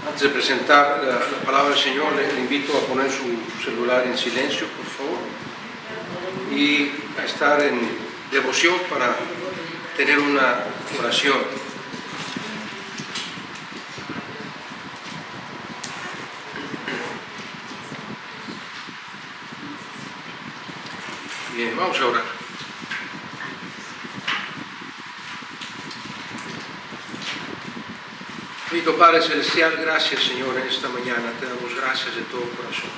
Antes de presentar la palabra del Señor, le invito a poner su celular en silencio, por favor, y a estar en devoción para tener una oración. Bien, vamos a orar. Bendito Padre Celestial, gracias Señor en esta mañana, te damos gracias de todo corazón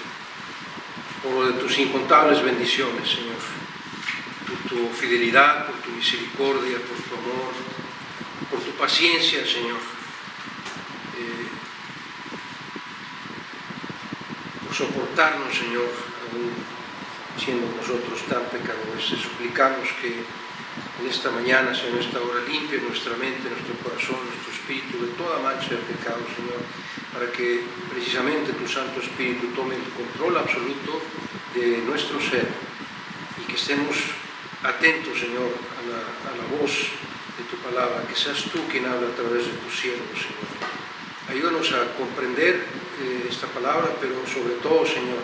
por de tus incontables bendiciones, Señor, por tu fidelidad, por tu misericordia, por tu amor, por tu paciencia, Señor, por soportarnos, Señor, aún siendo nosotros tan pecadores. Te suplicamos que en esta mañana, Señor, esta hora limpie nuestra mente, nuestro corazón, nuestro espíritu de toda mancha de pecado, Señor, para que precisamente tu Santo Espíritu tome el control absoluto de nuestro ser y que estemos atentos, Señor, a la voz de tu palabra, que seas tú quien habla a través de tu siervo, Señor. Ayúdanos a comprender esta palabra, pero sobre todo, Señor,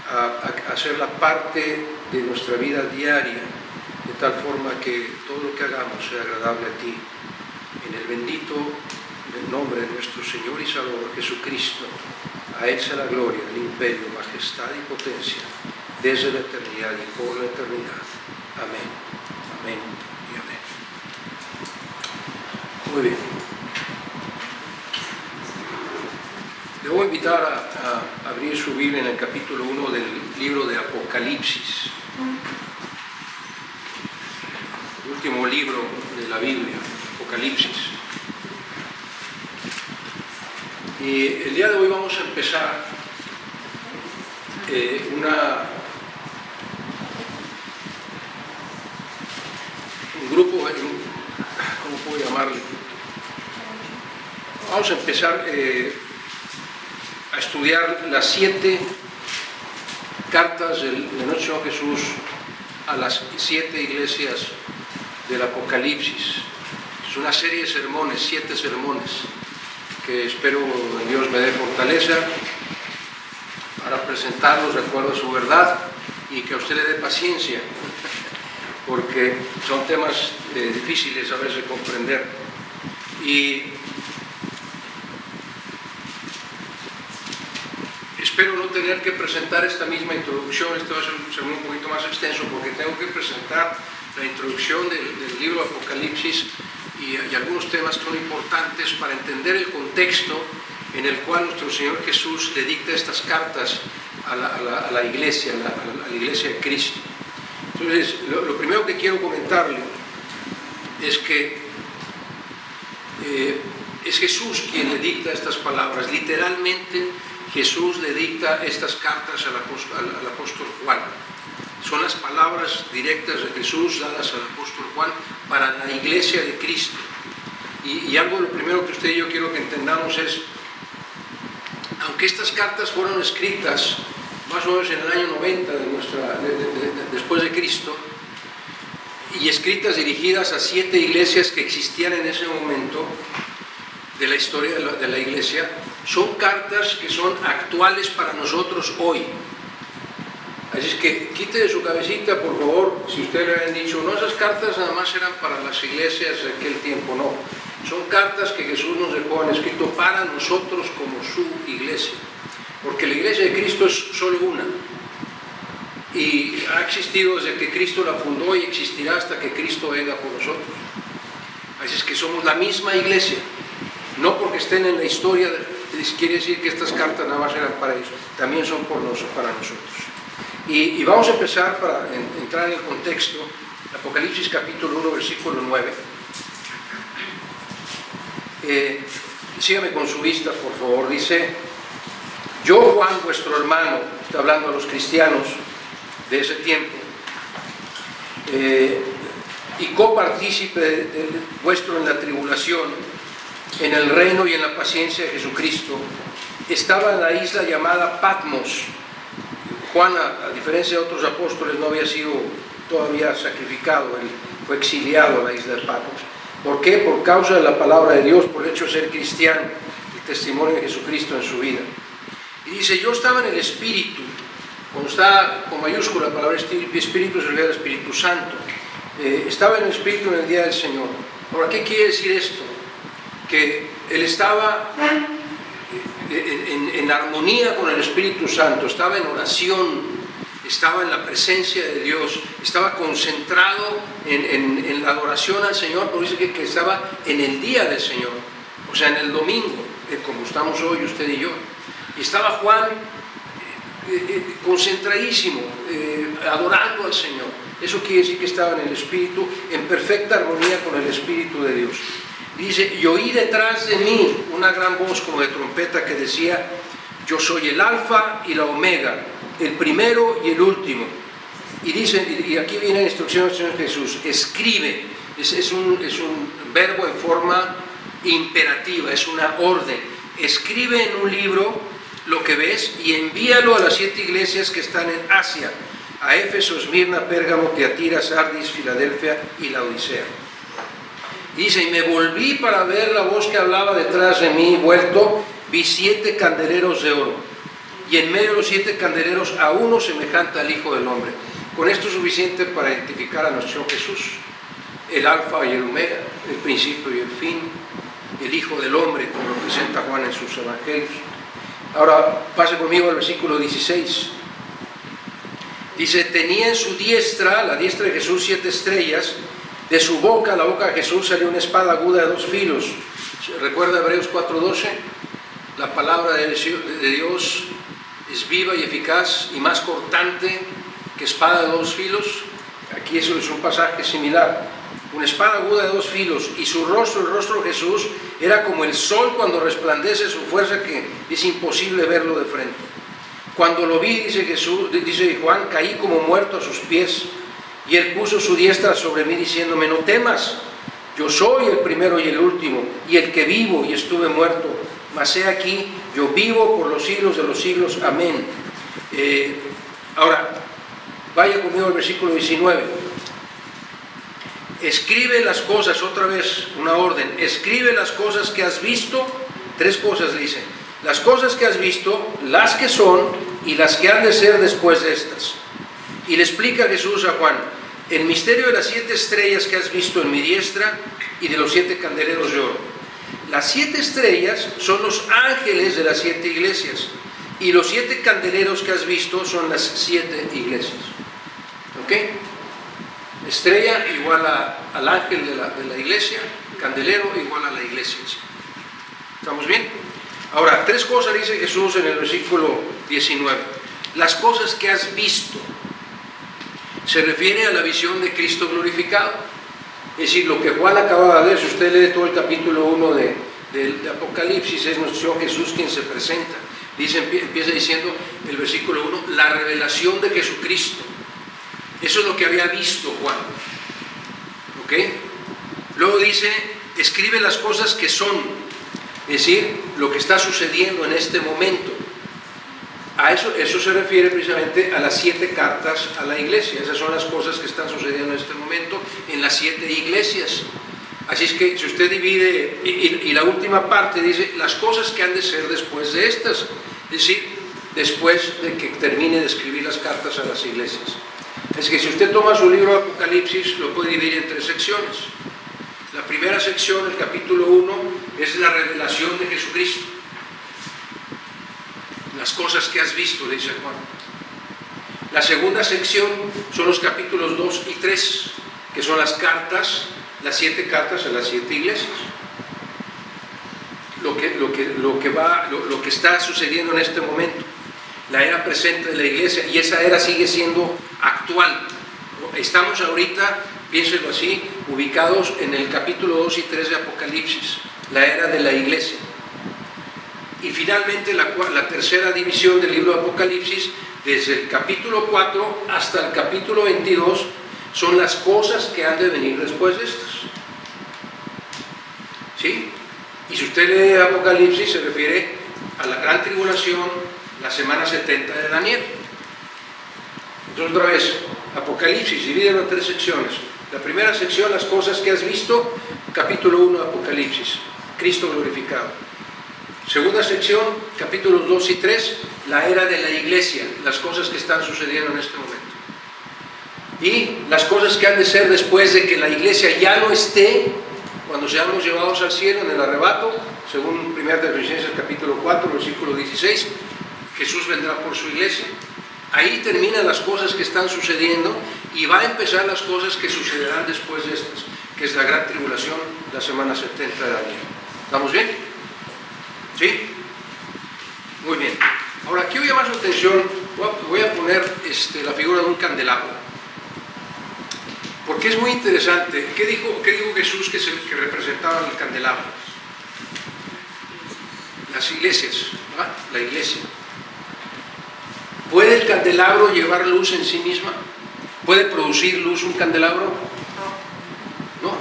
a hacerla parte de nuestra vida diaria, de tal forma que todo lo que hagamos sea agradable a ti. En el bendito nombre de nuestro Señor y Salvador Jesucristo, a Él sea la gloria, el imperio, majestad y potencia, desde la eternidad y por la eternidad. Amén, amén y amén. Muy bien. Le voy a invitar a abrir su Biblia en el capítulo 1 del libro de Apocalipsis. Último libro de la Biblia, Apocalipsis. Y el día de hoy vamos a empezar un grupo, ¿cómo puedo llamarle? Vamos a empezar a estudiar las 7 cartas de nuestro Señor Jesús a las 7 iglesias del Apocalipsis. Es una serie de sermones, 7 sermones, que espero Dios me dé fortaleza para presentarlos de acuerdo a su verdad y que a usted le dé paciencia, porque son temas difíciles a veces de comprender. Y espero no tener que presentar esta misma introducción. Este va a ser un sermón un poquito más extenso porque tengo que presentar la introducción del libro Apocalipsis y algunos temas que son importantes para entender el contexto en el cual nuestro Señor Jesús le dicta estas cartas a la iglesia, a la iglesia de Cristo. Entonces, lo primero que quiero comentarle es que es Jesús quien le dicta estas palabras. Literalmente, Jesús le dicta estas cartas al apóstol Juan. Son las palabras directas de Jesús dadas al apóstol Juan para la iglesia de Cristo. Y algo, lo primero que usted y yo quiero que entendamos es, aunque estas cartas fueron escritas más o menos en el año 90 después de Cristo, y escritas dirigidas a 7 iglesias que existían en ese momento de la historia de la iglesia, son cartas que son actuales para nosotros hoy. Así es que quite de su cabecita, por favor, si usted le habían dicho, no, esas cartas nada más eran para las iglesias de aquel tiempo, no. Son cartas que Jesús nos dejó en escrito para nosotros como su iglesia. Porque la iglesia de Cristo es solo una. Y ha existido desde que Cristo la fundó y existirá hasta que Cristo venga por nosotros. Así es que somos la misma iglesia. No porque estén en la historia, quiere decir que estas cartas nada más eran para ellos. También son para nosotros. Y vamos a empezar, para entrar en el contexto, Apocalipsis capítulo 1, versículo 9. Sígame con su vista, por favor. Dice, yo, Juan, vuestro hermano, está hablando a los cristianos de ese tiempo, y copartícipe vuestro en la tribulación, en el reino y en la paciencia de Jesucristo, estaba en la isla llamada Patmos. Juan, a diferencia de otros apóstoles, no había sido todavía sacrificado, él fue exiliado a la isla de Patmos. ¿Por qué? Por causa de la palabra de Dios, por el hecho de ser cristiano. testimonio de Jesucristo en su vida. Y dice, yo estaba en el Espíritu, cuando está con mayúscula la palabra Espíritu se refiere al Espíritu Santo. Estaba en el Espíritu en el día del Señor. Ahora, ¿qué quiere decir esto? Que él estaba en armonía con el Espíritu Santo, estaba en oración, estaba en la presencia de Dios, estaba concentrado en la adoración al Señor, pero dice que estaba en el día del Señor, o sea, en el domingo, como estamos hoy usted y yo. Y estaba Juan concentradísimo, adorando al Señor. Eso quiere decir que estaba en el Espíritu, en perfecta armonía con el Espíritu de Dios. Dice, y oí detrás de mí una gran voz como de trompeta que decía, yo soy el Alfa y la Omega, el primero y el último. Y dice, y aquí viene la instrucción del Señor Jesús, escribe, es un verbo en forma imperativa, es una orden. Escribe en un libro lo que ves y envíalo a las 7 iglesias que están en Asia, a Éfeso, Esmirna, Pérgamo, Tiatira, Sardis, Filadelfia y Laodicea. Dice, y me volví para ver la voz que hablaba detrás de mí, vuelto, vi 7 candeleros de oro, y en medio de los 7 candeleros a uno semejante al Hijo del Hombre. Con esto es suficiente para identificar a nuestro Jesús, el Alfa y el Omega, el principio y el fin, el Hijo del Hombre, como lo presenta Juan en sus evangelios. Ahora, pase conmigo al versículo 16. Dice, tenía en su diestra, la diestra de Jesús, 7 estrellas, de su boca, la boca de Jesús, salió una espada aguda de 2 filos. ¿Recuerda Hebreos 4:12? La palabra de Dios es viva y eficaz y más cortante que espada de 2 filos. Aquí eso es un pasaje similar. Una espada aguda de 2 filos, y su rostro, el rostro de Jesús, era como el sol cuando resplandece su fuerza, que es imposible verlo de frente. Cuando lo vi, dice Juan, caí como muerto a sus pies, y él puso su diestra sobre mí diciéndome, no temas, yo soy el primero y el último, y el que vivo y estuve muerto, mas he aquí, yo vivo por los siglos de los siglos, amén. Ahora, vaya conmigo al versículo 19. Escribe las cosas, otra vez una orden, escribe las cosas que has visto, 3 cosas dice, las cosas que has visto, las que son y las que han de ser después de estas. Y le explica Jesús a Juan, el misterio de las 7 estrellas que has visto en mi diestra y de los 7 candeleros de oro. Las 7 estrellas son los ángeles de las 7 iglesias, y los 7 candeleros que has visto son las 7 iglesias. ¿Ok? Estrella igual al ángel de la iglesia, candelero igual a la iglesia. ¿Estamos bien? Ahora, 3 cosas dice Jesús en el versículo 19. Las cosas que has visto se refiere a la visión de Cristo glorificado. Es decir, lo que Juan acababa de ver, si usted lee todo el capítulo 1 de Apocalipsis, es nuestro Jesús quien se presenta. Empieza diciendo el versículo 1, la revelación de Jesucristo. Eso es lo que había visto Juan. ¿Ok? Luego dice, escribe las cosas que son, es decir, lo que está sucediendo en este momento. A eso se refiere precisamente a las 7 cartas a la iglesia. Esas son las cosas que están sucediendo en este momento en las 7 iglesias. Así es que si usted divide, y la última parte dice, las cosas que han de ser después de estas, es decir, después de que termine de escribir las cartas a las iglesias. Es que si usted toma su libro de Apocalipsis, lo puede dividir en 3 secciones. La primera sección, el capítulo 1, es la revelación de Jesucristo. Las cosas que has visto, dice Juan. La segunda sección son los capítulos 2 y 3, que son las cartas, las 7 cartas a las 7 iglesias. Lo que está sucediendo en este momento. La era presente de la iglesia, y esa era sigue siendo actual. Estamos ahorita, piénselo así, ubicados en el capítulo 2 y 3 de Apocalipsis, la era de la iglesia. Y finalmente la tercera división del libro de Apocalipsis, desde el capítulo 4 hasta el capítulo 22, son las cosas que han de venir después de estas. ¿Sí? Y si usted lee Apocalipsis, se refiere a la gran tribulación, la semana 70 de Daniel. Entonces, otra vez, Apocalipsis, divídelo en 3 secciones. La primera sección, las cosas que has visto, capítulo 1 de Apocalipsis, Cristo glorificado. Segunda sección, capítulos 2 y 3, la era de la iglesia, las cosas que están sucediendo en este momento. Y las cosas que han de ser después de que la iglesia ya no esté, cuando seamos llevados al cielo en el arrebato, según 1 Tesalonicenses capítulo 4, versículo 16, Jesús vendrá por su iglesia. Ahí terminan las cosas que están sucediendo y va a empezar las cosas que sucederán después de estas, que es la gran tribulación, la semana 70 de Daniel. ¿Estamos bien? ¿Sí? Muy bien. Ahora, quiero llamar su atención, voy a poner la figura de un candelabro, porque es muy interesante. ¿Qué dijo Jesús que representaba el candelabro? Las iglesias, ¿verdad? La iglesia. ¿Puede el candelabro llevar luz en sí misma? ¿Puede producir luz un candelabro? No.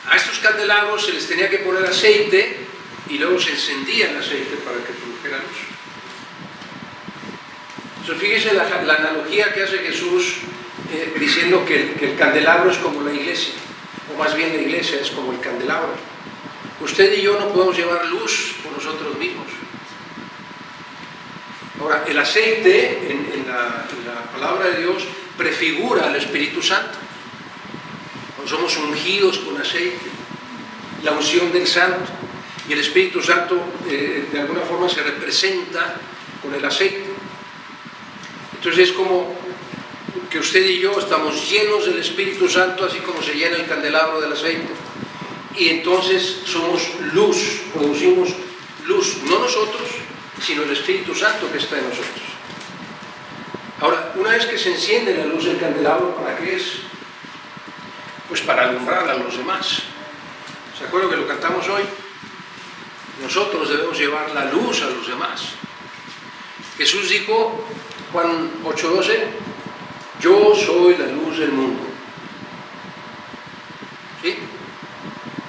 A estos candelabros se les tenía que poner aceite y luego se encendía el aceite para que produjera luz. Entonces, fíjense la analogía que hace Jesús diciendo que el candelabro es como la iglesia, o más bien la iglesia es como el candelabro. Usted y yo no podemos llevar luz por nosotros mismos. Ahora, el aceite en la palabra de Dios prefigura al Espíritu Santo. Cuando somos ungidos con aceite, la unción del Santo, y el Espíritu Santo de alguna forma se representa con el aceite. Entonces es como que usted y yo estamos llenos del Espíritu Santo, así como se llena el candelabro del aceite, y entonces somos luz, producimos luz, no nosotros, sino el Espíritu Santo que está en nosotros. Ahora, una vez que se enciende la luz del candelabro, ¿para qué es? Pues para alumbrar a los demás. ¿Se acuerdan que lo cantamos hoy? Nosotros debemos llevar la luz a los demás. Jesús dijo, Juan 8:12, yo soy la luz del mundo. ¿Sí?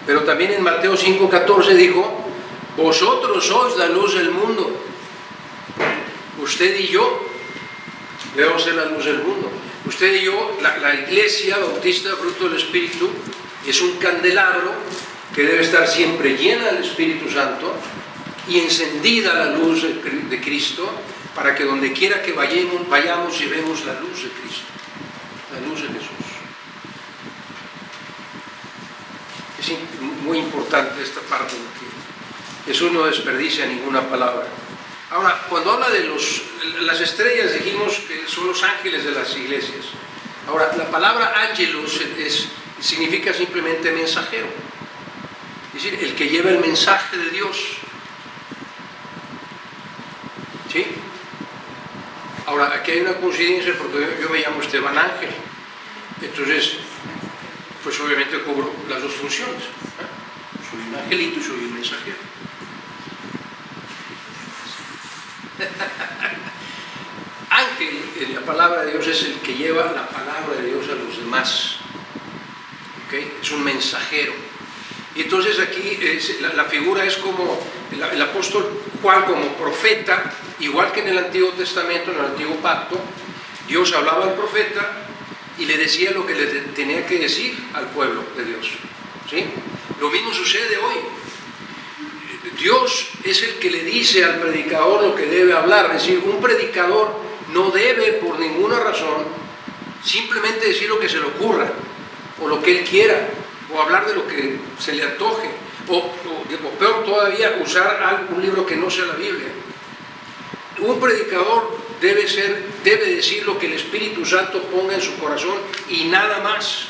Pero también en Mateo 5:14 dijo, vosotros sois la luz del mundo. Usted y yo debemos ser la luz del mundo. Usted y yo, la iglesia bautista fruto del Espíritu, es un candelabro que debe estar siempre llena del Espíritu Santo y encendida la luz de Cristo, para que donde quiera que vayamos llevemos la luz de Cristo, la luz de Jesús. Es muy importante esta parte, porque Jesús no desperdicia ninguna palabra. Ahora, cuando habla de las estrellas, dijimos que son los ángeles de las iglesias. Ahora, la palabra ángelos significa simplemente mensajero. Es decir, el que lleva el mensaje de Dios. ¿Sí? Ahora, aquí hay una coincidencia, porque yo me llamo Esteban Ángel. Entonces, pues obviamente cubro las dos funciones. Soy un angelito y soy un mensajero. Ángel, en la palabra de Dios, es el que lleva la palabra de Dios a los demás. ¿Okay? Es un mensajero. Y entonces aquí la figura es como el apóstol Juan como profeta, igual que en el Antiguo Testamento, en el Antiguo Pacto. Dios hablaba al profeta y le decía lo que le tenía que decir al pueblo de Dios. ¿Sí? Lo mismo sucede hoy. Dios es el que le dice al predicador lo que debe hablar. Es decir, un predicador no debe por ninguna razón simplemente decir lo que se le ocurra o lo que él quiera, o hablar de lo que se le antoje, o peor todavía, usar un libro que no sea la Biblia. Un predicador debe decir lo que el Espíritu Santo ponga en su corazón y nada más.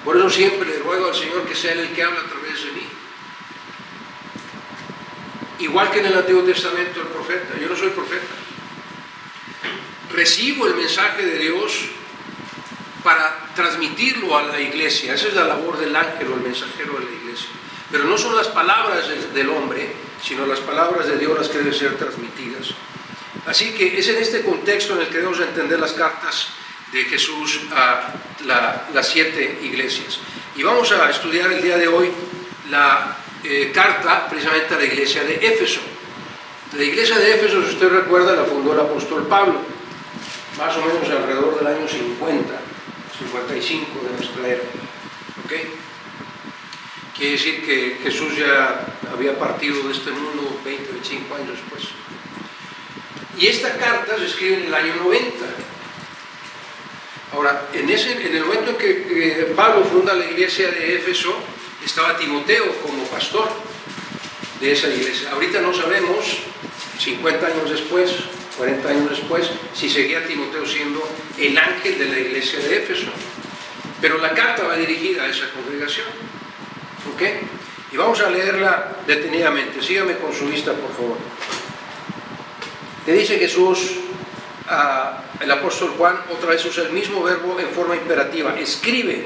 Por eso siempre le ruego al Señor que sea Él el que habla a través de mí. Igual que en el Antiguo Testamento el profeta. Yo no soy profeta. Recibo el mensaje de Dios para transmitirlo a la iglesia. Esa es la labor del ángel o el mensajero de la iglesia. Pero no son las palabras del hombre, sino las palabras de Dios las que deben ser transmitidas. Así que es en este contexto en el que debemos entender las cartas de Jesús a las 7 iglesias. Y vamos a estudiar el día de hoy la carta precisamente a la iglesia de Éfeso. La iglesia de Éfeso, si usted recuerda, la fundó el apóstol Pablo, más o menos alrededor del año 55 de nuestra era. ¿Okay? Quiere decir que Jesús ya había partido de este mundo 20, 25 años después. Y esta carta se escribe en el año 90. Ahora, en el momento en que Pablo funda la iglesia de Éfeso, estaba Timoteo como pastor de esa iglesia. Ahorita no sabemos, 50 años después, 40 años después, si seguía Timoteo siendo el ángel de la iglesia de Éfeso. Pero la carta va dirigida a esa congregación. ¿Ok? Y vamos a leerla detenidamente. Sígame con su vista, por favor. Le dice Jesús al apóstol Juan, otra vez usa el mismo verbo en forma imperativa: escribe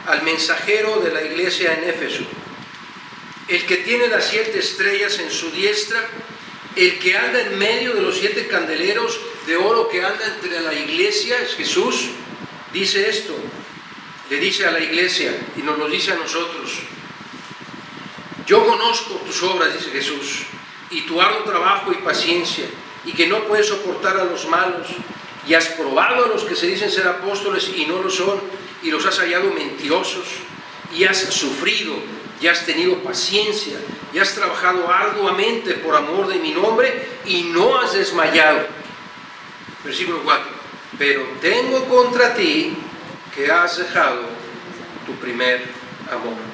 al mensajero de la iglesia en Éfeso, el que tiene las 7 estrellas en su diestra, el que anda en medio de los 7 candeleros de oro que anda entre la iglesia, es Jesús, dice esto, le dice a la iglesia y nos lo dice a nosotros: yo conozco tus obras, dice Jesús, y tu arduo trabajo y paciencia, y que no puedes soportar a los malos, y has probado a los que se dicen ser apóstoles y no lo son, y los has hallado mentirosos, y has sufrido, y has tenido paciencia, y has trabajado arduamente por amor de mi nombre, y no has desmayado. Versículo 4: pero tengo contra ti que has dejado tu primer amor.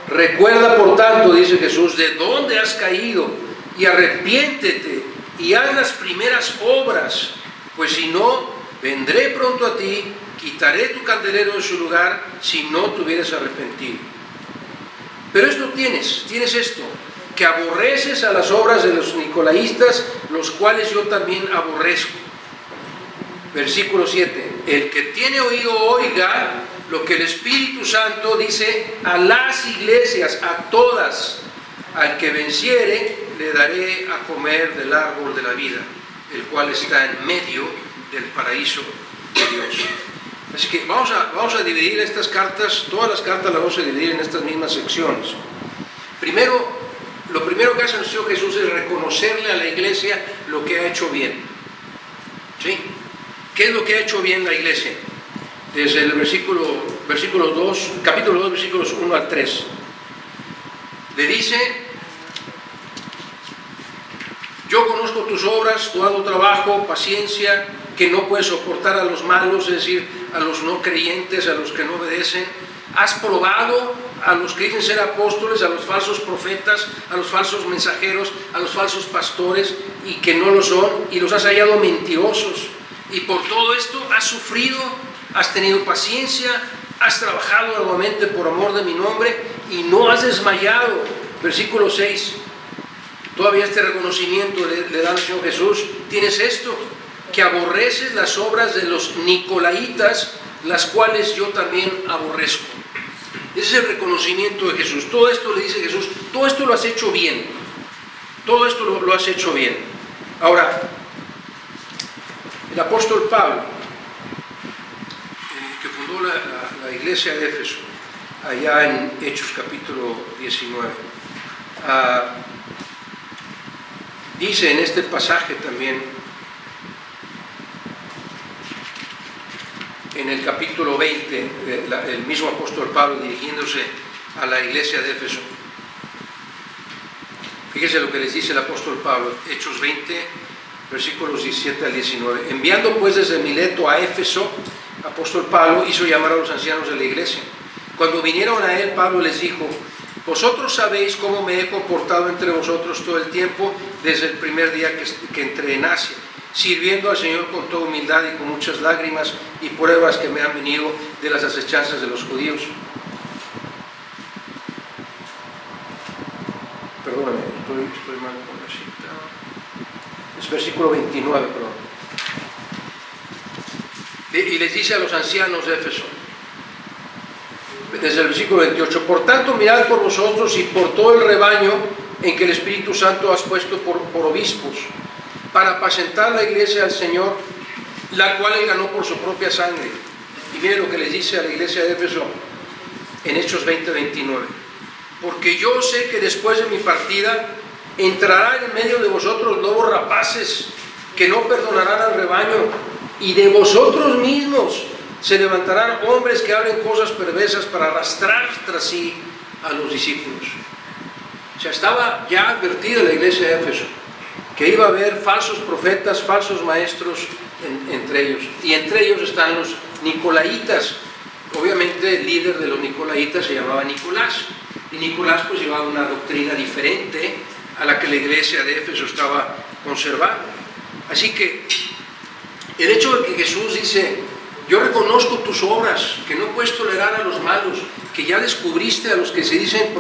Recuerda, por tanto, dice Jesús, de dónde has caído, y arrepiéntete, y haz las primeras obras, pues si no, vendré pronto a ti, quitaré tu candelero de su lugar, si no te hubieras arrepentido. Pero esto tienes esto, que aborreces a las obras de los nicolaístas, los cuales yo también aborrezco. Versículo 7: el que tiene oído oiga lo que el Espíritu Santo dice a las iglesias, a todas. Al que venciere le daré a comer del árbol de la vida, el cual está en medio del paraíso de Dios. Así que vamos a dividir estas cartas, todas las cartas las vamos a dividir en estas mismas secciones. Lo primero que hace nuestro Jesús es reconocerle a la iglesia lo que ha hecho bien. ¿Sí? ¿Qué es lo que ha hecho bien la iglesia? Desde el capítulo 2, versículos 1 al 3. Le dice: yo conozco tus obras, tu arduo trabajo, paciencia, que no puedes soportar a los malos, es decir, a los no creyentes, a los que no obedecen. Has probado a los que dicen ser apóstoles, a los falsos profetas, a los falsos mensajeros, a los falsos pastores, y que no lo son, y los has hallado mentirosos. Y por todo esto has sufrido, has tenido paciencia, has trabajado arduamente por amor de mi nombre, y no has desmayado. Versículo 6. Todavía este reconocimiento le da al Señor Jesús. Tienes esto, que aborreces las obras de los nicolaítas, las cuales yo también aborrezco. Ese es el reconocimiento de Jesús. Todo esto le dice Jesús, todo esto lo has hecho bien. Todo esto lo has hecho bien. Ahora, el apóstol Pablo, que fundó la iglesia de Éfeso, allá en Hechos capítulo 19, dice en este pasaje también, en el capítulo 20, el mismo apóstol Pablo dirigiéndose a la iglesia de Éfeso. Fíjese lo que les dice el apóstol Pablo, Hechos 20, versículos 17 al 19. Enviando pues desde Mileto a Éfeso, apóstol Pablo hizo llamar a los ancianos de la iglesia. Cuando vinieron a él, Pablo les dijo: vosotros sabéis cómo me he comportado entre vosotros todo el tiempo, desde el primer día que entré en Asia, sirviendo al Señor con toda humildad y con muchas lágrimas y pruebas que me han venido de las asechanzas de los judíos. Perdóname, estoy mal con la cita. Es versículo 29, perdón. Y les dice a los ancianos de Éfeso, desde el versículo 28, por tanto mirad por vosotros y por todo el rebaño en que el Espíritu Santo has puesto por obispos, para apacentar la iglesia del Señor, la cual él ganó por su propia sangre. Y mire lo que les dice a la iglesia de Éfeso en Hechos 20:29. Porque yo sé que después de mi partida entrarán en medio de vosotros lobos rapaces que no perdonarán al rebaño, y de vosotros mismos se levantarán hombres que hablen cosas perversas para arrastrar tras sí a los discípulos. O sea, estaba ya advertida la iglesia de Éfeso que iba a haber falsos profetas, falsos maestros entre ellos. Y entre ellos están los nicolaitas. Obviamente el líder de los nicolaitas se llamaba Nicolás. Y Nicolás pues llevaba una doctrina diferente a la que la iglesia de Éfeso estaba conservando. Así que el hecho de que Jesús dice: yo reconozco tus obras, que no puedes tolerar a los malos, que ya descubriste a los que se dicen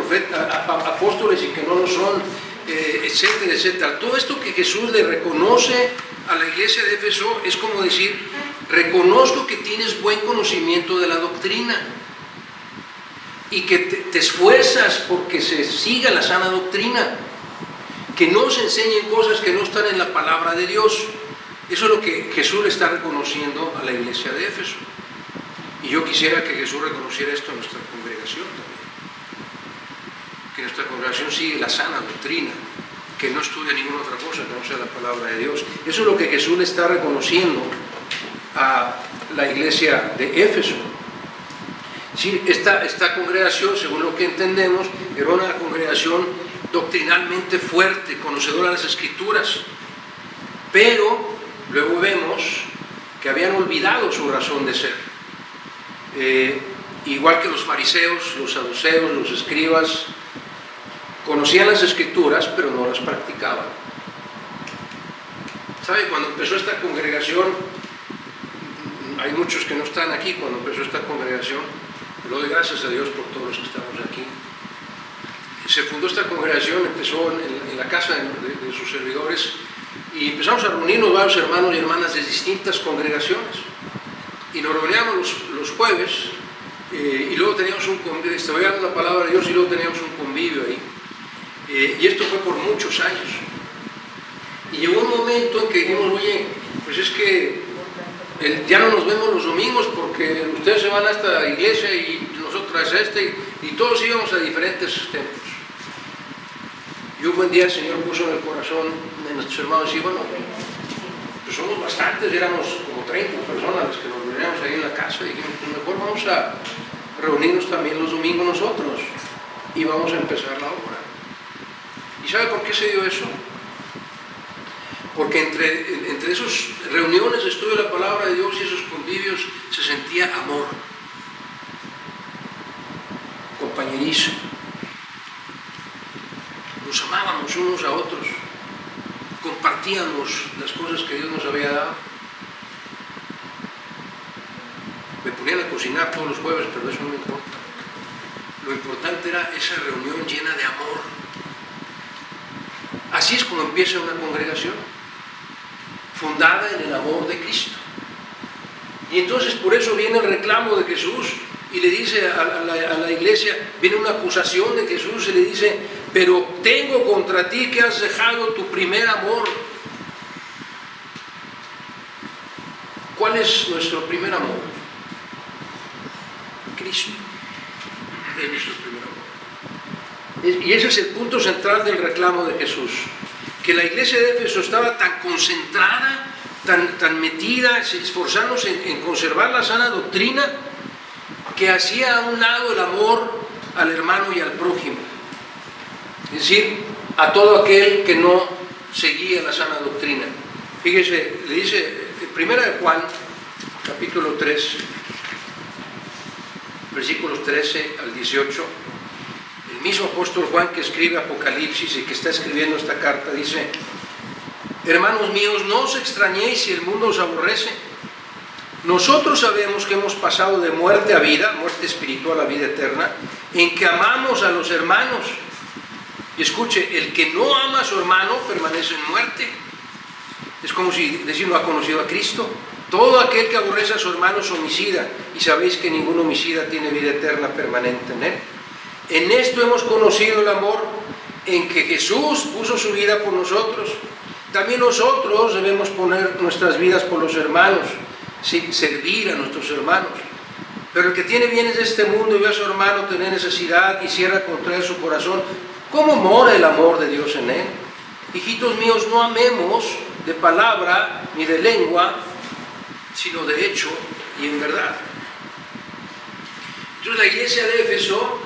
apóstoles y que no lo son, etcétera, etcétera. Todo esto que Jesús le reconoce a la iglesia de Éfeso es como decir: reconozco que tienes buen conocimiento de la doctrina y que te esfuerzas porque se siga la sana doctrina, que no se enseñen cosas que no están en la palabra de Dios. Eso es lo que Jesús le está reconociendo a la iglesia de Éfeso. Y yo quisiera que Jesús reconociera esto a nuestra congregación también. Que nuestra congregación sigue la sana doctrina, que no estudia ninguna otra cosa que no sea la palabra de Dios. Eso es lo que Jesús le está reconociendo a la iglesia de Éfeso. Sí, esta congregación, según lo que entendemos, era una congregación doctrinalmente fuerte, conocedora de las Escrituras, pero luego vemos que habían olvidado su razón de ser. Igual que los fariseos, los saduceos, los escribas, conocían las Escrituras, pero no las practicaban. ¿Sabe? Cuando empezó esta congregación, hay muchos que no están aquí, cuando empezó esta congregación, le doy gracias a Dios por todos los que estamos aquí. Se fundó esta congregación, empezó en la casa de sus servidores, y empezamos a reunirnos varios hermanos y hermanas de distintas congregaciones. Y nos reuníamos los jueves, y luego teníamos un convivio, estudiando la palabra de Dios, y luego teníamos un convivio ahí. Y esto fue por muchos años. Y llegó un momento en que dijimos: oye, pues es que ya no nos vemos los domingos porque ustedes se van a esta iglesia y nosotros a esta, y todos íbamos a diferentes templos. Y un buen día el Señor puso en el corazón de nuestros hermanos y bueno, pues somos bastantes, éramos como 30 personas las que nos reuníamos ahí en la casa, y dijimos: pues mejor vamos a reunirnos también los domingos nosotros y vamos a empezar la obra. ¿Y sabe por qué se dio eso? Porque entre esas reuniones de estudio de la palabra de Dios y esos convivios se sentía amor, compañerismo. Nos amábamos unos a otros, compartíamos las cosas que Dios nos había dado. Me ponían a cocinar todos los jueves, pero eso no me importa. Lo importante era esa reunión llena de amor. Así es como empieza una congregación, fundada en el amor de Cristo. Y entonces por eso viene el reclamo de Jesús y le dice a la iglesia, viene una acusación de Jesús y le dice: pero tengo contra ti que has dejado tu primer amor. ¿Cuál es nuestro primer amor? Cristo es nuestro primer amor. Y ese es el punto central del reclamo de Jesús, que la iglesia de Éfeso estaba tan concentrada, tan metida, esforzándose en conservar la sana doctrina, que hacía a un lado el amor al hermano y al prójimo, es decir, a todo aquel que no seguía la sana doctrina. Fíjese, le dice, en 1 de Juan, capítulo 3, versículos 13 al 18, el mismo apóstol Juan que escribe Apocalipsis y que está escribiendo esta carta, dice: hermanos míos, no os extrañéis si el mundo os aborrece. Nosotros sabemos que hemos pasado de muerte a vida, muerte espiritual a vida eterna, en que amamos a los hermanos. Y escuche, el que no ama a su hermano permanece en muerte. Es como si decir: no ha conocido a Cristo. Todo aquel que aborrece a su hermano es homicida, y sabéis que ningún homicida tiene vida eterna permanente en él. En esto hemos conocido el amor, en que Jesús puso su vida por nosotros. También nosotros debemos poner nuestras vidas por los hermanos, sí, servir a nuestros hermanos. Pero el que tiene bienes de este mundo y ve a su hermano tener necesidad y cierra contra él su corazón, ¿cómo mora el amor de Dios en él? Hijitos míos, no amemos de palabra ni de lengua, sino de hecho y en verdad. Entonces la iglesia de Éfeso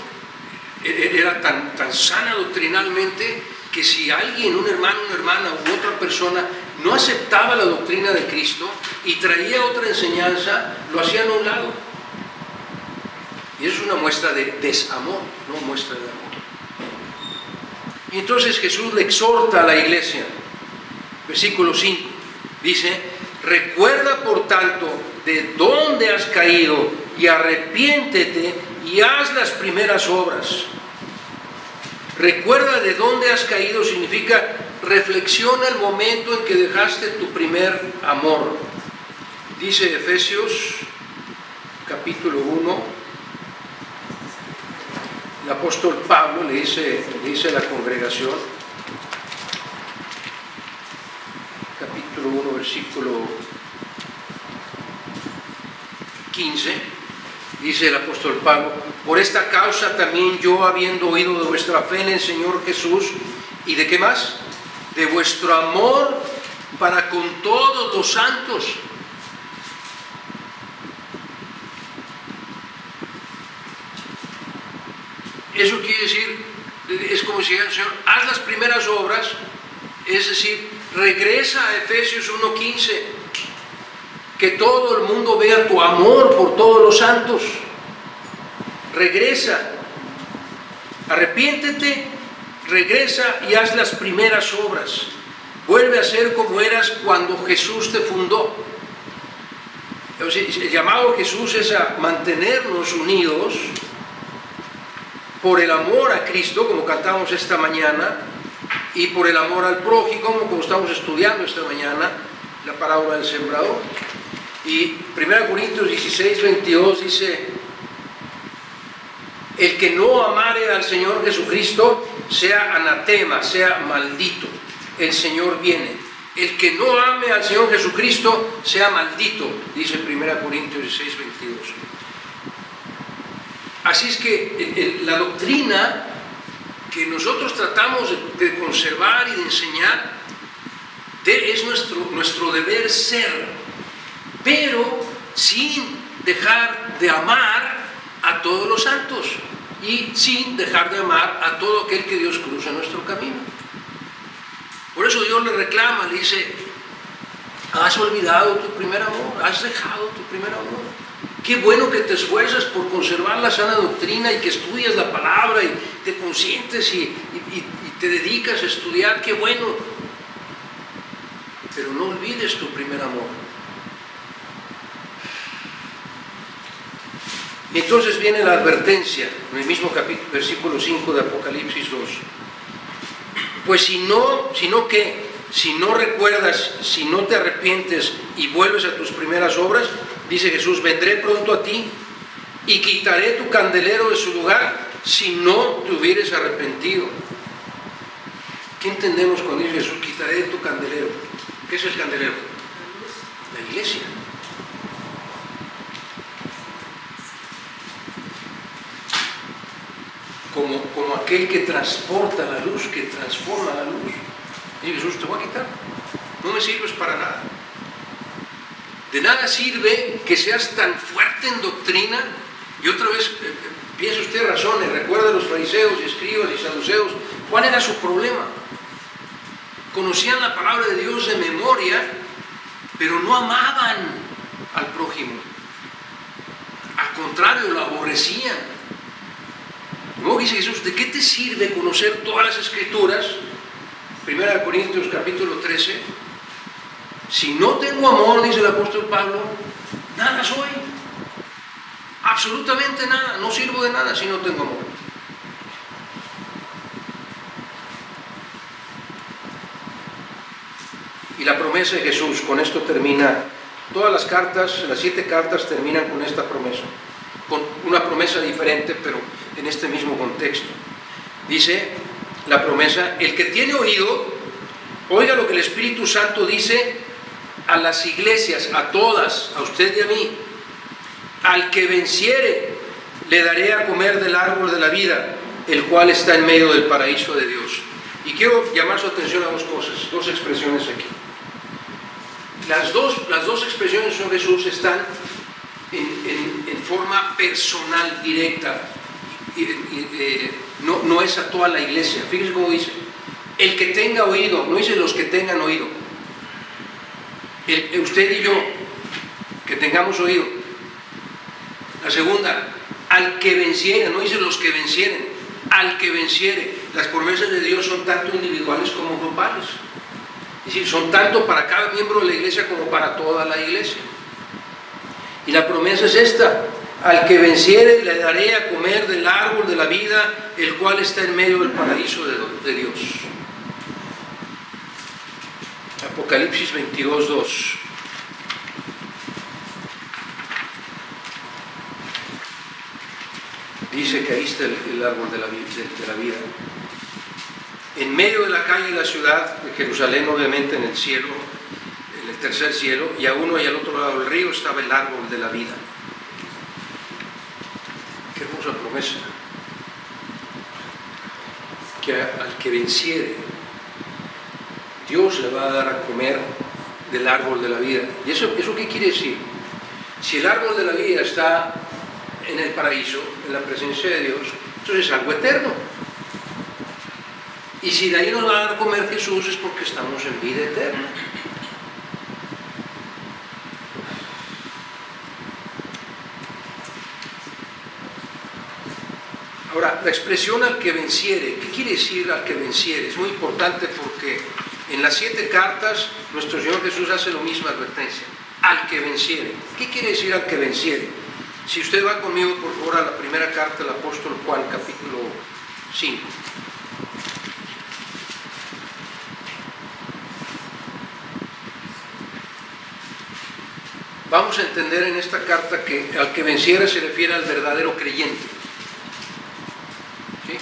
era tan sana doctrinalmente que si alguien, un hermano, una hermana u otra persona no aceptaba la doctrina de Cristo y traía otra enseñanza, lo hacían a un lado. Y eso es una muestra de desamor, no muestra de amor. Y entonces Jesús le exhorta a la iglesia, versículo 5, dice: recuerda por tanto de dónde has caído y arrepiéntete y haz las primeras obras. Recuerda de dónde has caído significa reflexiona el momento en que dejaste tu primer amor. Dice Efesios capítulo 1, el apóstol Pablo le dice a la congregación, capítulo 1, versículo 15, dice el apóstol Pablo: por esta causa también yo, habiendo oído de vuestra fe en el Señor Jesús, ¿y de qué más? De vuestro amor para con todos los santos. Eso quiere decir, es como si el Señor, haz las primeras obras, es decir, regresa a Efesios 1:15, que todo el mundo vea tu amor por todos los santos. Regresa, arrepiéntete, regresa y haz las primeras obras. Vuelve a ser como eras cuando Jesús te fundó. O sea, el llamado de Jesús es a mantenernos unidos por el amor a Cristo, como cantamos esta mañana, y por el amor al prójimo, como estamos estudiando esta mañana, la parábola del sembrador. Y 1 Corintios 16:22 dice: el que no amare al Señor Jesucristo sea anatema, sea maldito. El Señor viene. El que no ame al Señor Jesucristo sea maldito, dice 1 Corintios 16:22. Así es que la doctrina que nosotros tratamos de conservar y de enseñar es nuestro deber ser, pero sin dejar de amar a todos los santos y sin dejar de amar a todo aquel que Dios cruza en nuestro camino. Por eso Dios le reclama, le dice: has olvidado tu primer amor, has dejado tu primer amor. Qué bueno que te esfuerzas por conservar la sana doctrina y que estudias la palabra y te consientes y te dedicas a estudiar, qué bueno. Pero no olvides tu primer amor. Y entonces viene la advertencia, en el mismo capítulo, versículo 5 de Apocalipsis 2. Pues si no recuerdas, si no te arrepientes y vuelves a tus primeras obras, dice Jesús: vendré pronto a ti y quitaré tu candelero de su lugar si no te hubieres arrepentido. ¿Qué entendemos cuando dice Jesús: quitaré tu candelero? ¿Qué es el candelero? La iglesia. Como aquel que transporta la luz, que transforma la luz. Y Jesús: te voy a quitar, no me sirves para nada. De nada sirve que seas tan fuerte en doctrina. Y otra vez, piense usted, razone, recuerda a los fariseos y escribas y saduceos. ¿Cuál era su problema? Conocían la palabra de Dios de memoria, pero no amaban al prójimo. Al contrario, lo aborrecían. Luego dice Jesús: ¿de qué te sirve conocer todas las escrituras? 1 Corintios capítulo 13. Si no tengo amor, dice el apóstol Pablo, nada soy. Absolutamente nada. No sirvo de nada si no tengo amor. Y la promesa de Jesús, con esto termina. Todas las cartas, las 7 cartas terminan con esta promesa. Con una promesa diferente, pero en este mismo contexto. Dice la promesa: el que tiene oído, oiga lo que el Espíritu Santo dice a las iglesias, a todas, a usted y a mí. Al que venciere, le daré a comer del árbol de la vida, el cual está en medio del paraíso de Dios. Y quiero llamar su atención a dos cosas, dos expresiones aquí. Las dos expresiones de Señor Jesús están en forma personal, directa. no es a toda la iglesia. Fíjense cómo dice, el que tenga oído, no dice los que tengan oído, usted y yo, que tengamos oído. La segunda, al que venciere, no dice los que vencieren, al que venciere. Las promesas de Dios son tanto individuales como grupales, es decir, son tanto para cada miembro de la iglesia como para toda la iglesia. Y la promesa es esta: al que venciere le daré a comer del árbol de la vida, el cual está en medio del paraíso de Dios. Apocalipsis 22:2. Dice que ahí está el árbol de la vida. En medio de la calle de la ciudad de Jerusalén, obviamente en el cielo, en el tercer cielo, y a uno y al otro lado del río estaba el árbol de la vida. Qué hermosa promesa. Que al que venciere, Dios le va a dar a comer del árbol de la vida. ¿Y eso qué quiere decir? Si el árbol de la vida está en el paraíso, en la presencia de Dios, entonces es algo eterno. Y si de ahí nos va a dar a comer Jesús, es porque estamos en vida eterna. Ahora, la expresión al que venciere, ¿qué quiere decir al que venciere? Es muy importante porque en las 7 cartas nuestro Señor Jesús hace la misma advertencia: al que venciere. ¿Qué quiere decir al que venciere? Si usted va conmigo, por favor, a la primera carta del apóstol Juan, capítulo 5. Vamos a entender en esta carta que al que venciere se refiere al verdadero creyente. ¿Sí?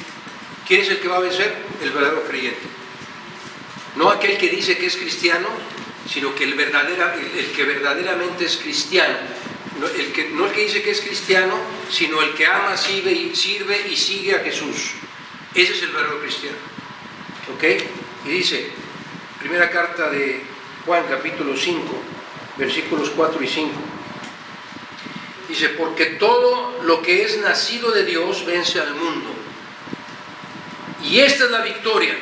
¿Quién es el que va a vencer? El verdadero creyente. No aquel que dice que es cristiano, sino que el que verdaderamente es cristiano. No el que dice que es cristiano, sino el que ama, sirve y sigue a Jesús. Ese es el verdadero cristiano. ¿Ok? Y dice, primera carta de Juan, capítulo 5, versículos 4 y 5. Dice, porque todo lo que es nacido de Dios vence al mundo. Y esta es la victoria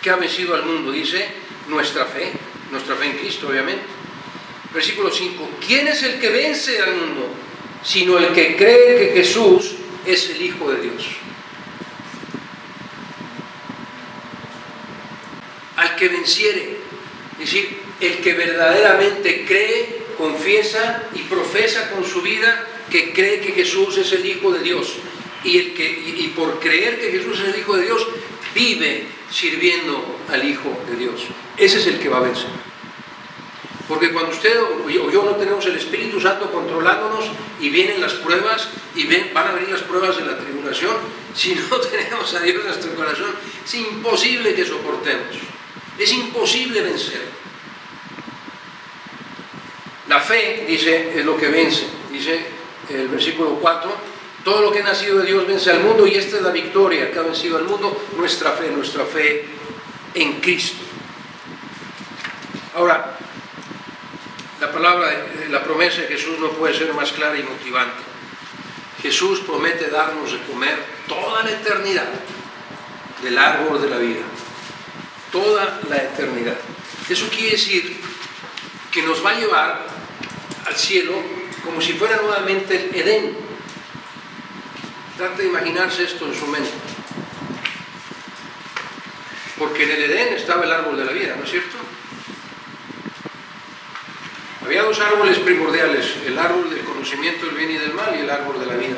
que ha vencido al mundo, dice, nuestra fe en Cristo, obviamente. Versículo 5, ¿quién es el que vence al mundo? Sino el que cree que Jesús es el Hijo de Dios. Al que venciere, es decir, el que verdaderamente cree, confiesa y profesa con su vida que cree que Jesús es el Hijo de Dios. Y por creer que Jesús es el Hijo de Dios, vive sirviendo al Hijo de Dios. Ese es el que va a vencer. Porque cuando usted o yo no tenemos el Espíritu Santo controlándonos y vienen las pruebas y van a venir las pruebas de la tribulación, si no tenemos a Dios en nuestro corazón, es imposible que soportemos. Es imposible vencer. La fe, dice, es lo que vence. Dice el versículo 4, todo lo que ha nacido de Dios vence al mundo, y esta es la victoria que ha vencido al mundo, nuestra fe en Cristo. Ahora, la promesa de Jesús no puede ser más clara y motivante. Jesús promete darnos de comer toda la eternidad del árbol de la vida. Toda la eternidad. Eso quiere decir que nos va a llevar al cielo como si fuera nuevamente el Edén. Trate de imaginarse esto en su mente. Porque en el Edén estaba el árbol de la vida, ¿no es cierto? Había 2 árboles primordiales, el árbol del conocimiento del bien y del mal y el árbol de la vida.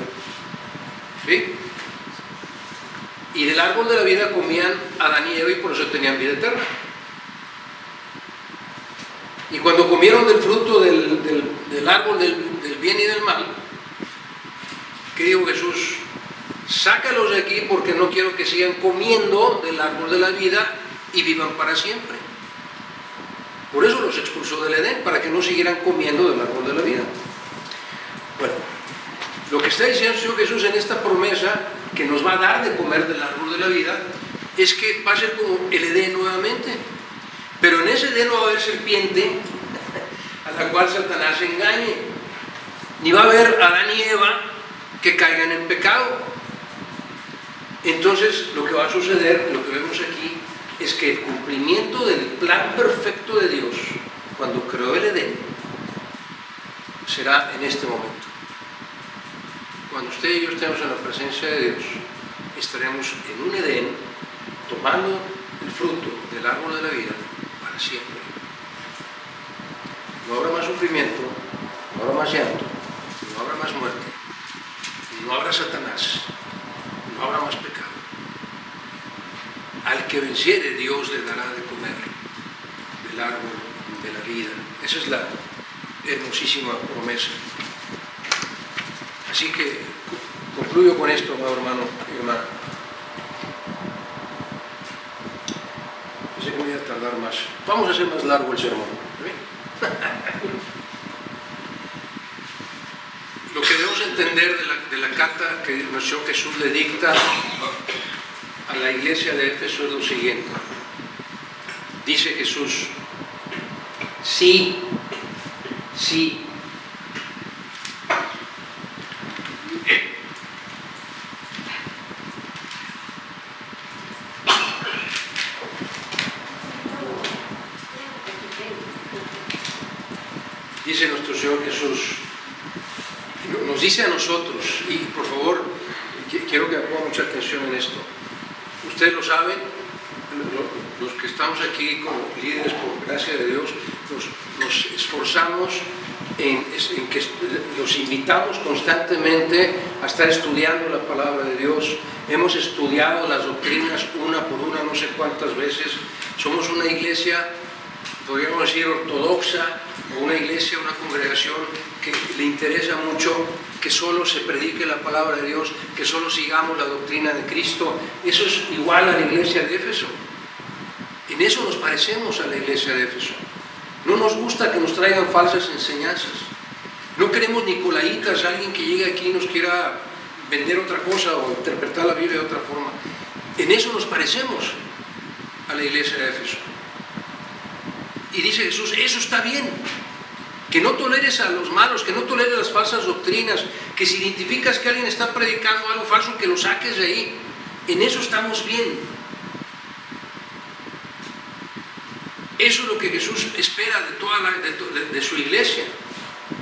¿Sí? Y del árbol de la vida comían Adán y Eva y por eso tenían vida eterna. Y cuando comieron del fruto del árbol del bien y del mal, ¿qué dijo Jesús? Sácalos de aquí porque no quiero que sigan comiendo del árbol de la vida y vivan para siempre. Por eso los expulsó del Edén, para que no siguieran comiendo del árbol de la vida. Bueno, lo que está diciendo el Señor Jesús en esta promesa que nos va a dar de comer del árbol de la vida es que va a ser como el Edén nuevamente. Pero en ese Edén no va a haber serpiente a la cual Satanás se engañe, ni va a haber Adán y Eva que caigan en pecado. Entonces, lo que va a suceder, lo que vemos aquí, es que el cumplimiento del plan perfecto de Dios, cuando creó el Edén, será en este momento. Cuando usted y yo estemos en la presencia de Dios, estaremos en un Edén tomando el fruto del árbol de la vida para siempre. No habrá más sufrimiento, no habrá más llanto, no habrá más muerte, no habrá Satanás, no habrá más pecado. Al que venciere, Dios le dará de comer del árbol de la vida. Esa es la hermosísima promesa. Así que concluyo con esto, amado hermano y hermana. Pensé que me iba a tardar más. Vamos a hacer más largo el sermón. Lo que debemos entender de la carta que nuestro Señor Jesús le dicta a la iglesia de Éfeso es lo siguiente. Dice Jesús: sí, sí. Dice nuestro Señor Jesús, nos dice a nosotros, y por favor, quiero que pongan mucha atención en esto. Ustedes lo saben, los que estamos aquí como líderes, por gracia de Dios, nos esforzamos en que los invitamos constantemente a estar estudiando la palabra de Dios. Hemos estudiado las doctrinas una por una, no sé cuántas veces. Somos una iglesia, podríamos decir, ortodoxa, o una iglesia, una congregación que le interesa mucho que solo se predique la palabra de Dios, que solo sigamos la doctrina de Cristo. Eso es igual a la iglesia de Éfeso. En eso nos parecemos a la iglesia de Éfeso. No nos gusta que nos traigan falsas enseñanzas. No queremos nicolaitas, alguien que llegue aquí y nos quiera vender otra cosa o interpretar la Biblia de otra forma. En eso nos parecemos a la iglesia de Éfeso. Y dice Jesús, eso está bien, que no toleres a los malos, que no toleres las falsas doctrinas, que si identificas que alguien está predicando algo falso, que lo saques de ahí. En eso estamos bien. Eso es lo que Jesús espera de toda de su iglesia.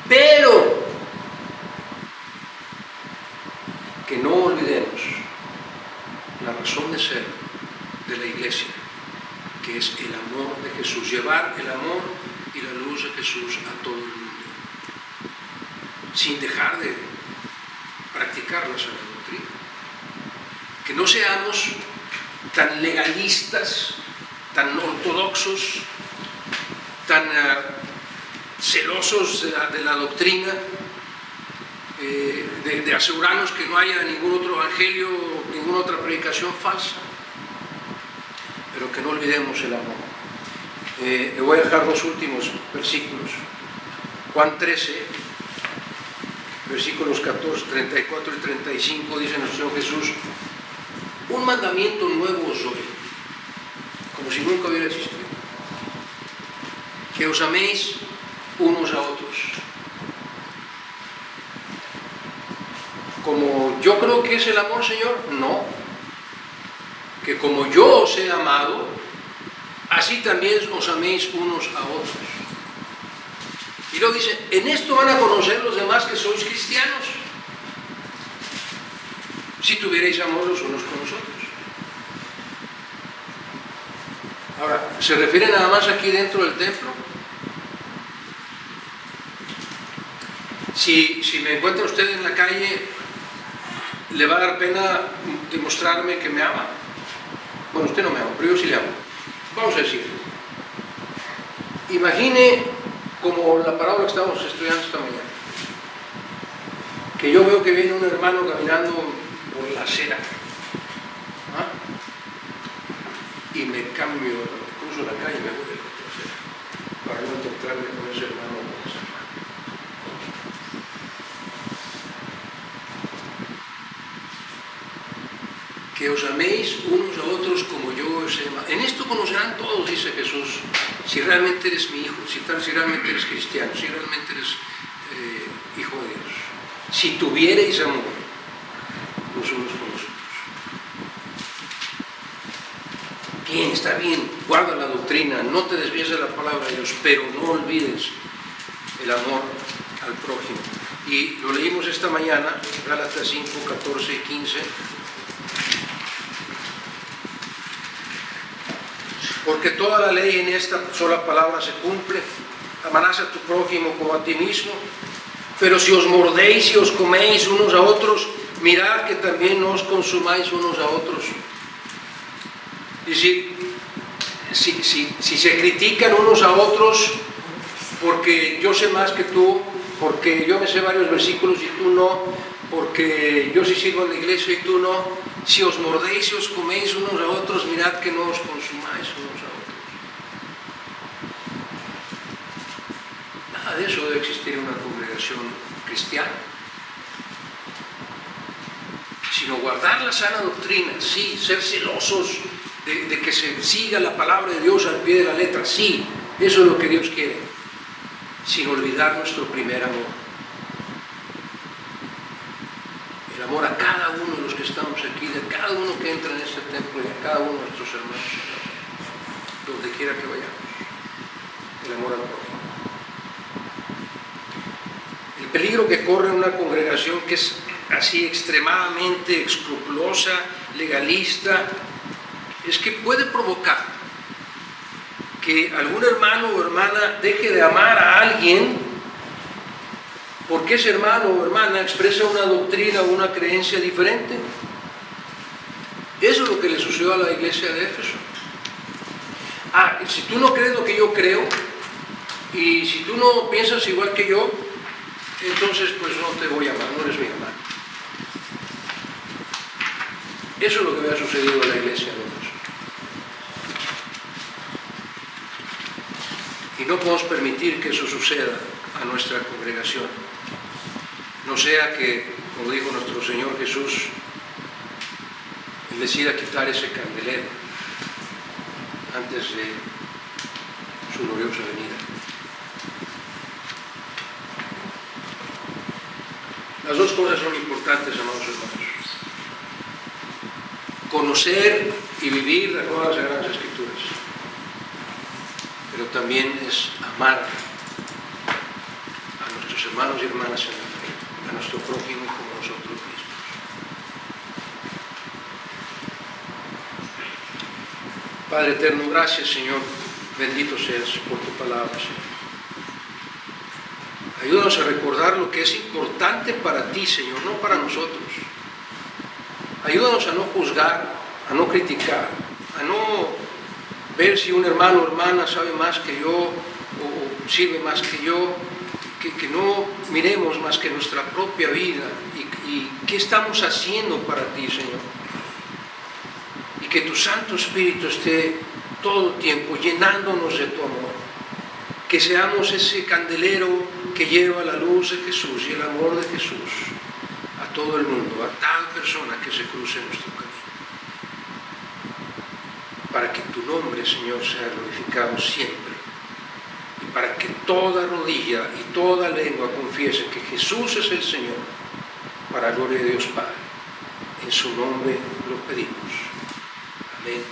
Pero que no olvidemos la razón de ser de la iglesia, que es el amor de Jesús, llevar el amor y la luz de Jesús a todo el mundo, sin dejar de practicar la sana doctrina. Que no seamos tan legalistas, tan ortodoxos, tan celosos de la doctrina, de asegurarnos que no haya ningún otro evangelio, ninguna otra predicación falsa, pero que no olvidemos el amor. Le voy a dejar los últimos versículos. Juan 13, versículos 14, 34 y 35, dice nuestro Señor Jesús: un mandamiento nuevo os doy, como si nunca hubiera existido, que os améis unos a otros. Como yo creo que es el amor, Señor, no. Que como yo os he amado, así también os améis unos a otros. Y luego dice, en esto van a conocer los demás que sois cristianos, si tuvierais amor los unos con los otros. Ahora, ¿se refiere nada más aquí dentro del templo? Si me encuentra usted en la calle, ¿le va a dar pena demostrarme que me ama? Bueno, usted no me ama, pero yo sí le amo. Vamos a decir, imagine como la parábola que estábamos estudiando esta mañana, que yo veo que viene un hermano caminando por la acera, ¿ah? Y me cambio, cruzo la calle y me voy de la otra acera para no encontrarme con ese hermano por la acera. Que os améis unos a otros como yo os he amado. En esto conocerán todos, dice Jesús, si realmente eres mi hijo, si realmente eres cristiano, si realmente eres hijo de Dios. Si tuvierais amor los unos con los otros. Bien, está bien, guarda la doctrina, no te desvíes de la palabra de Dios, pero no olvides el amor al prójimo. Y lo leímos esta mañana, Gálatas 5, 14 y 15. Porque toda la ley en esta sola palabra se cumple: amarás a tu prójimo como a ti mismo. Pero si os mordéis y os coméis unos a otros, mirad que también no os consumáis unos a otros. Y si se critican unos a otros porque yo sé más que tú, porque yo me sé varios versículos y tú no, porque yo sí sirvo en la iglesia y tú no, si os mordéis y os coméis unos a otros, mirad que no os consumáis unos a otros. Nada de eso debe existir en una congregación cristiana, sino guardar la sana doctrina, sí, ser celosos de que se siga la palabra de Dios al pie de la letra, sí, eso es lo que Dios quiere, sin olvidar nuestro primer amor. El amor a cada uno de los que estamos aquí, de cada uno que entra en este templo y a cada uno de nuestros hermanos, donde quiera que vayamos. El amor al prójimo. El peligro que corre una congregación que es así extremadamente escrupulosa, legalista, es que puede provocar que algún hermano o hermana deje de amar a alguien porque ese hermano o hermana expresa una doctrina o una creencia diferente. Eso es lo que le sucedió a la iglesia de Éfeso. Si tú no crees lo que yo creo y si tú no piensas igual que yo, entonces pues no te voy a amar, no eres mi hermano. Eso es lo que había sucedido a la iglesia de Éfeso. Y no podemos permitir que eso suceda a nuestra congregación. No sea que, como dijo nuestro Señor Jesús, Él decida quitar ese candelero antes de su gloriosa venida. Las dos cosas son importantes, amados hermanos. Conocer y vivir las nuevas Sagradas Escrituras, pero también es amar a nuestros hermanos y hermanas en la fe, a nuestro prójimo como nosotros mismos. Padre eterno, gracias, Señor, bendito seas por tu palabra, Señor. Ayúdanos a recordar lo que es importante para ti, Señor, no para nosotros. Ayúdanos a no juzgar, a no criticar, a no ver si un hermano o hermana sabe más que yo o sirve más que yo, que no miremos más que nuestra propia vida y qué estamos haciendo para ti, Señor. Y que tu Santo Espíritu esté todo el tiempo llenándonos de tu amor. Que seamos ese candelero que lleva la luz de Jesús y el amor de Jesús a todo el mundo, a tal persona que se cruce en nuestro camino. Para que tu nombre, Señor, sea glorificado siempre. Y para que toda rodilla y toda lengua confiese que Jesús es el Señor, para la gloria de Dios Padre. En su nombre lo pedimos. Amén.